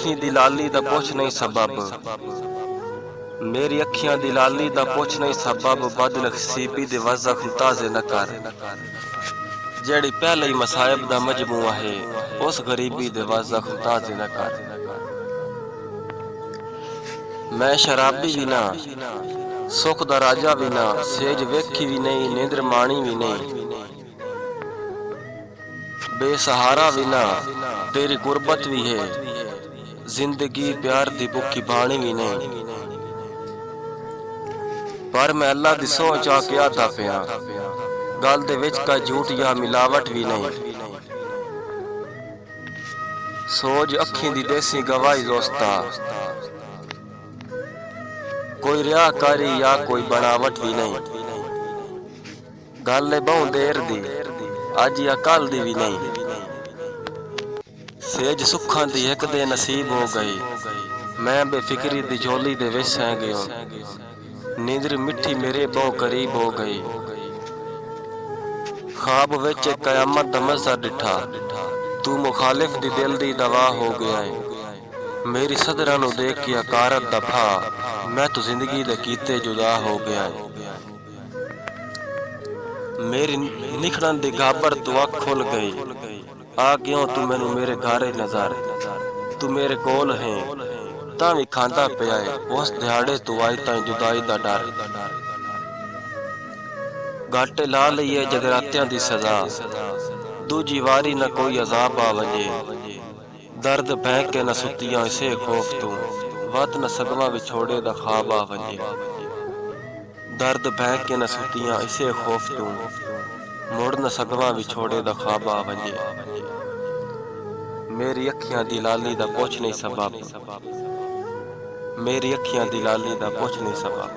अखी दी लाली दा पुछ नहीं सबब, मेरी अखियां दी लाली दा पुछ नहीं सबब, बदनसीबी दे वज़ख़्म ताज़े न कर। जेड़ी पहले ही मसायब दा मजमूआ है, उस गरीबी दे वज़ख़्म ताज़े न कर। मैं शराबी भी ना, सुख दा राजा भी ना, सेज वेखी भी नहीं, नींदर माणी भी नहीं, बेसहारा भी ना, तेरी गुरबत भी है, जिंदगी प्यार दी भुखी बाणी भी नहीं। पर मैं अल्लाह दी सोच आके आदा पिया, गल दे विच का झूठ या मिलावट भी नहीं। सोच अखी दी देसी गवाही दोस्ता, कोई रियाकारी या कोई बनावट भी नहीं। गल बहु देर दी, अज या कल दी भी नहीं। सेज सुखां दी एक दे नसीब हो गई, मैं बेफिक्री दी झोली दे विच सह गयो। नींदर मिठी मेरे बहु करीब हो गई, ख्वाब विच कयामत दा मंज़र डिठा, तू मुखालिफ दी दिल दी दवा हो गया है। मेरी सदरा नू देख के अकारत दफा, मैं तो जिंदगी दे कीते जुदा हो गया है। मेरी निखड़न दी गाबर तू अख खुल गई, आ क्यों तू मैनू मेरे घारे नजर। तू मेरे कोल है तां भी खांदा पिया है, उस दिहाड़े तू आई तां जुदाई दा डर। गाटे ला लईए जगरातियां दी सजा, दूजी वारी न कोई अजाब आ वजे। दर्द बह के न सुतियां इसे खौफ तू, वत न सगवा विछोड़े दा ख्वाब आ वजे। दर्द बह के न सुतियां इसे खौफ तू, मुड़ न सगवा विछोड़े दा ख्वाब आ वजे। मेरी अखियां दी लाली दा पुछ नहीं सबब, मेरी अखियां दी लाली दा पुछ नहीं सबब।